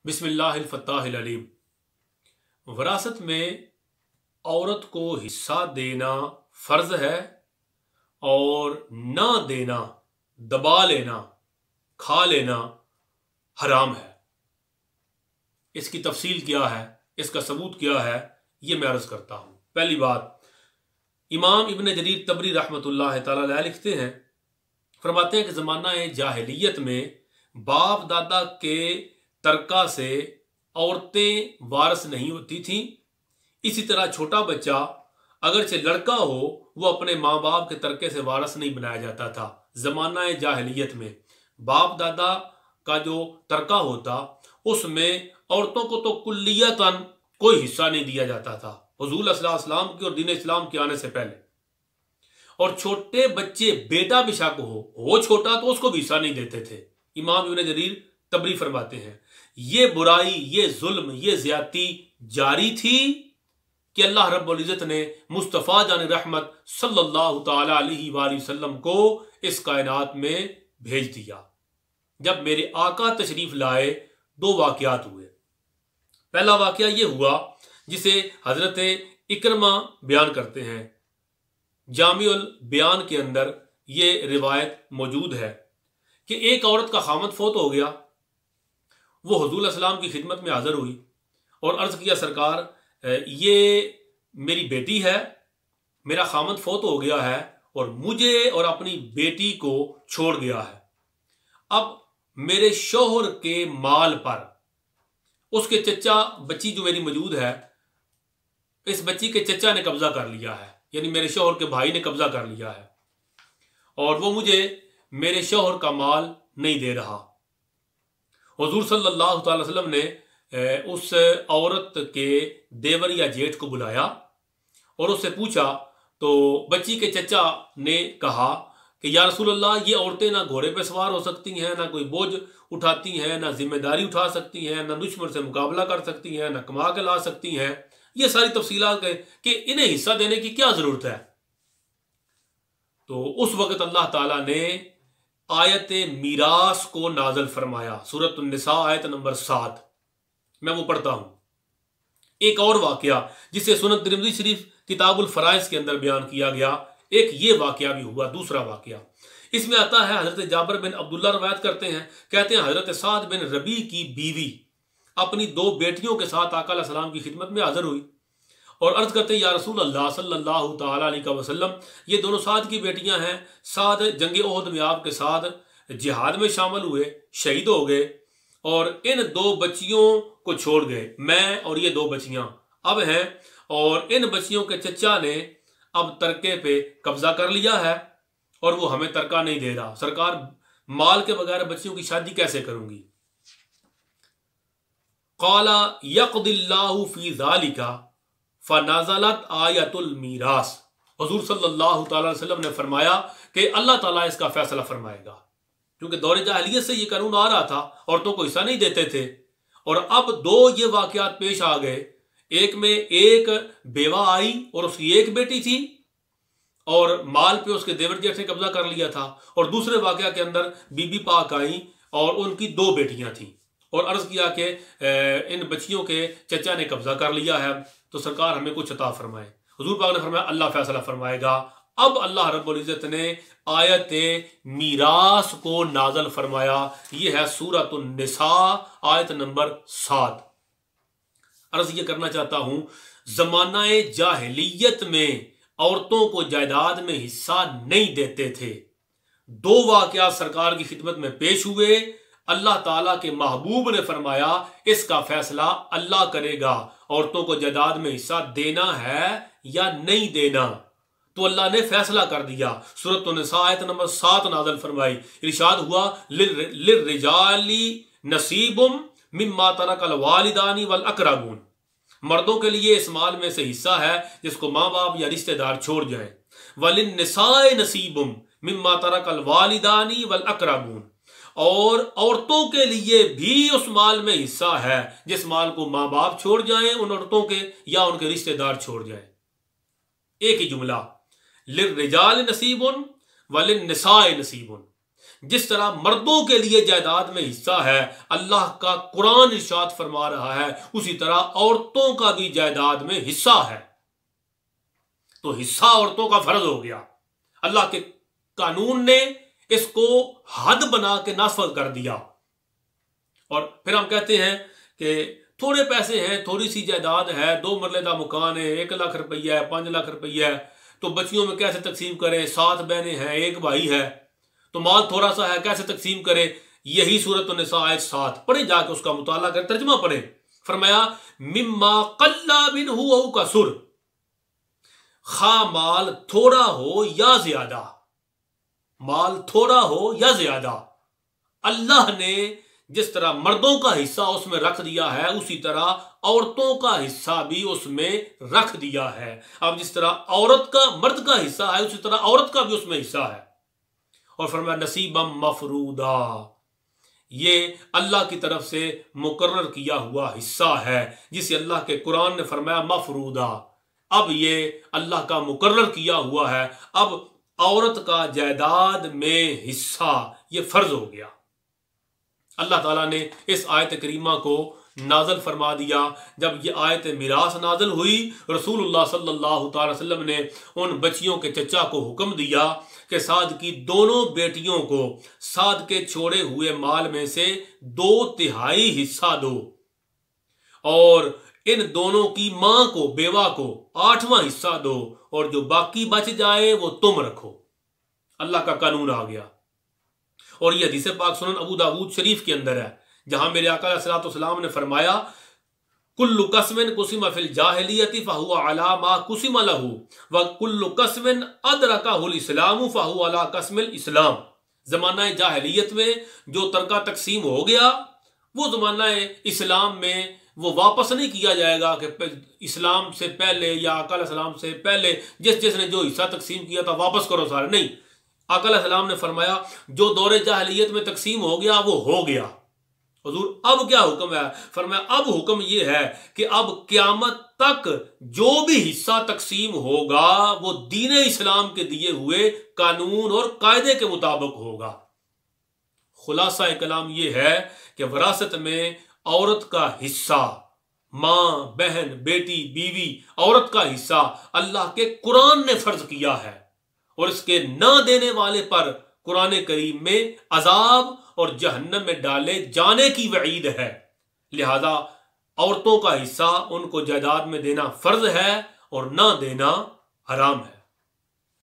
बिस्मिल्लाहिल अलीम। वरासत में औरत को हिस्सा देना फ़र्ज है और ना देना, दबा लेना, खा लेना हराम है। इसकी तफसील क्या है, इसका सबूत क्या है, ये मैं अर्ज़ करता हूँ। पहली बात, इमाम इब्न जरीर तबरी रहमतुल्लाह तआला अलैह लिखते हैं, फरमाते हैं कि ज़माना जाहिलियत में बाप दादा के तरका से औरतें वारस नहीं होती थीं। इसी तरह छोटा बच्चा अगरचे लड़का हो वो अपने माँ बाप के तरके से वारस नहीं बनाया जाता था। ज़माना जाहिलियत में बाप दादा का जो तरका होता उसमें औरतों को तो कुल्लियतन कोई हिस्सा नहीं दिया जाता था हुज़ूर सल्लल्लाहु अलैहि वसल्लम के और दीन इस्लाम के आने से पहले। और छोटे बच्चे बेटा भी शक हो छोटा तो उसको भी हिस्सा नहीं देते थे। इमाम इब्न जरीर तबरी फरमाते हैं ये बुराई, ये जुल्म, ये ज्यादती जारी थी कि अल्लाह रब्बुल इज़्ज़त ने मुस्तफ़ा जान रहमत सल्लल्लाहु ताला अलैहि वसल्लम को इस कायनात में भेज दिया। जब मेरे आका तशरीफ लाए दो वाक़यात हुए। पहला वाक़या ये हुआ जिसे हजरत इकरमा बयान करते हैं, जामिउल बयान के अंदर ये रिवायत मौजूद है कि एक औरत का खामद फौत हो गया। वो हुज़ूर सल्लल्लाहु अलैहि वसल्लम की खिदमत में हाजिर हुई और अर्ज़ किया, सरकार ये मेरी बेटी है, मेरा खामद फौत हो गया है और मुझे और अपनी बेटी को छोड़ गया है। अब मेरे शौहर के माल पर उसके चचा बच्ची जो मेरी मौजूद है, इस बच्ची के चचा ने कब्जा कर लिया है, यानी मेरे शौहर के भाई ने कब्जा कर लिया है और वो मुझे मेरे शौहर का माल नहीं दे रहा। हुज़ूर सल्लल्लाहु अलैहि वसल्लम ने उस औरत के देवर या जेठ को बुलाया और उससे पूछा तो बच्ची के चचा ने कहा कि या रसूल अल्लाह, ये औरतें ना घोड़े पे सवार हो सकती हैं, ना कोई बोझ उठाती हैं, ना जिम्मेदारी उठा सकती हैं, ना दुश्मन से मुकाबला कर सकती हैं, ना कमा के ला सकती हैं। ये सारी तफसीलात है कि इन्हें हिस्सा देने की क्या ज़रूरत है। तो उस वक़्त अल्लाह ताला ने आयत मीरास को नाजल फरमाया, सूरत निसा आयत नंबर 7। मैं वो पढ़ता हूँ। एक और वाक़या जिसे सुनन तिरमिज़ी शरीफ किताबुल फराइज़ के अंदर बयान किया गया, एक ये वाक़या भी हुआ। दूसरा वाक़या इसमें आता है, हज़रत जाबिर बिन अब्दुल्लाह रवायत करते हैं, कहते हैं हज़रत साद बिन रबी की बीवी अपनी दो बेटियों के साथ आका अलैहि सलाम की खिदमत में हाजिर हुई और अर्ज़ करते हैं, या रसूल अल्लाह सल्लल्लाहु ताला अलैहि वसल्लम, ये दोनों साद की बेटियां हैं। साद जंग ओहद में आपके साथ जिहाद में शामिल हुए, शहीद हो गए और इन दो बच्चियों को छोड़ गए। मैं और ये दो बच्चियां अब हैं और इन बच्चियों के चचा ने अब तरके पे कब्जा कर लिया है और वो हमें तरका नहीं दे रहा। सरकार, माल के बगैर बच्चियों की शादी कैसे करूंगी। क़ाला यक़दिल्लाहु फ़ी ज़ालिका फ़नज़लत आयतुल मीरास। हुज़ूर सल्लल्लाहु अलैहि वसल्लम ने फरमाया कि अल्लाह ताला इसका फैसला फरमाएगा, क्योंकि दौर जाहिलियत से ये कानून आ रहा था, औरतों को हिस्सा नहीं देते थे। और अब दो ये वाक़यात पेश आ गए। एक में एक बेवा आई और उसकी एक बेटी थी और माल पे उसके देवर जेठ ने कब्जा कर लिया था, और दूसरे वाक़या के अंदर बीबी पाक आई और उनकी दो बेटियां थीं और अर्ज़ किया कि इन बच्चियों के चचा ने कब्जा कर लिया है, तो सरकार हमें कुछ अता फरमाए। हुज़ूर पाक ने फरमाया अल्लाह फैसला फरमाएगा। अब अल्लाह रब्बुल इज़्ज़त ने आयत मीरास को नाजल फरमाया। ये है सूरतुन निसा आयत नंबर 7। अर्ज़ ये करना चाहता हूँ, ज़माना जाहिलियत में औरतों को जायदाद में हिस्सा नहीं देते थे। दो वाक़या सरकार की खिदमत में पेश हुए। अल्लाह ताला के महबूब ने फरमाया इसका फैसला अल्लाह करेगा, औरतों को जायदाद में हिस्सा देना है या नहीं देना। तो अल्लाह ने फैसला कर दिया। सूरत निसा आयत नंबर 7 नाज़िल फरमाई। इरशाद हुआ, लिर्रिजाली नसीबुम मिम्मा तरकल वालिदानी वल अक़रबून। मर्दों के लिए इस माल में से हिस्सा है जिसको माँ बाप या रिश्तेदार छोड़ जाएं। वलिन्निसाए नसीबुम मिम्मा तरकल वालिदानी वल अक़रबून। और औरतों के लिए भी उस माल में हिस्सा है जिस माल को माँ बाप छोड़ जाएं, उन औरतों के या उनके रिश्तेदार छोड़ जाएं। एक ही जुमला, लिर्रिजाल नसीबुन वलिन्निसाए नसीबुन। جس طرح مردوں کے لیے جائیداد میں حصہ ہے، اللہ کا قرآن ارشاد فرما رہا ہے، اسی طرح عورتوں کا بھی جائیداد میں حصہ ہے۔ تو حصہ عورتوں کا فرض ہو گیا، اللہ کے قانون نے اس کو حد بنا کے نافذ کر دیا۔ اور پھر ہم کہتے ہیں کہ تھوڑے پیسے ہیں، تھوڑی سی جائیداد ہے، 2 مرلے کا مکان ہے، 1 لاکھ روپیہ ہے، 5 لاکھ روپیہ ہے، تو بچیوں میں کیسے تقسیم کریں؟ 7 بہنیں ہیں، 1 بھائی ہے، تو مال تھوڑا سا ہے، کیسے تقسیم کرے؟ یہی سورۃ النساء آیت 7 پڑھیں، جا کے اس کا مطالعہ کریں، ترجمہ پڑھیں۔ فرمایا مما قل منہ او کثر، خواہ مال تھوڑا ہو یا زیادہ، مال تھوڑا ہو یا زیادہ، اللہ نے جس طرح مردوں کا حصہ اس میں رکھ دیا ہے، اسی طرح عورتوں کا حصہ بھی اس میں رکھ دیا ہے۔ اب جس طرح عورت کا مرد کا حصہ ہے، اسی طرح عورت کا بھی اس میں حصہ ہے۔ اور فرمایا نصیبا مفروضا، یہ اللہ کی طرف سے مقرر کیا ہوا حصہ ہے، جسے اللہ کے قرآن نے فرمایا مفروضا، اب یہ اللہ کا مقرر کیا ہوا ہے، اب عورت کا جائیداد میں حصہ یہ فرض ہو گیا۔ اللہ تعالیٰ نے اس آیت کریمہ کو نازل فرما دیا۔ جب یہ آیت میراث نازل ہوئی، رسول اللہ صلی اللہ تعالی وسلم نے ان بچیوں کے چچا کو حکم دیا کہ سعد کی دونوں بیٹیوں کو سعد کے چھوڑے ہوئے مال میں سے 2/3 حصہ دو، اور ان دونوں کی ماں کو، بیوہ کو 8واں حصہ دو، اور جو باقی بچ جائے وہ تم رکھو۔ اللہ کا قانون آ گیا۔ اور یہ حدیث پاک سنن ابو داود شریف کے اندر ہے، جہاں میرے آقا علیہ الصلوۃ والسلام نے فرمایا کل قسم قسم فی الجاہلیت فہو علی ما قسم لہ وکل قسم ادرکہ الاسلام فہو علی قسم الاسلام۔ زمانہ جاہلیت میں جو ترکہ تقسیم ہو گیا، وہ زمانہ اسلام میں وہ واپس نہیں کیا جائے گا کہ اسلام سے پہلے یا آقا علیہ السلام سے پہلے جس نے جو حصہ تقسیم کیا تھا واپس کرو سارے، نہیں۔ آقا علیہ السلام نے فرمایا جو دور جاہلیت میں تقسیم ہو گیا وہ ہو گیا۔ حضور اب کیا حکم ہے؟ فرمایا اب حکم یہ ہے کہ اب قیامت تک جو بھی حصہ تقسیم ہوگا وہ دین اسلام کے دیے ہوئے قانون اور قاعدے کے مطابق ہوگا۔ خلاصہ کلام یہ ہے کہ وراثت میں عورت کا حصہ، ماں، بہن، بیٹی، بیوی، عورت کا حصہ اللہ کے قرآن نے فرض کیا ہے، اور اس کے نہ دینے والے پر قرآن کریم میں عذاب اور جہنم میں ڈالے جانے کی وعید ہے۔ لہذا عورتوں کا حصہ ان کو جائیداد میں دینا فرض ہے اور نہ دینا حرام ہے۔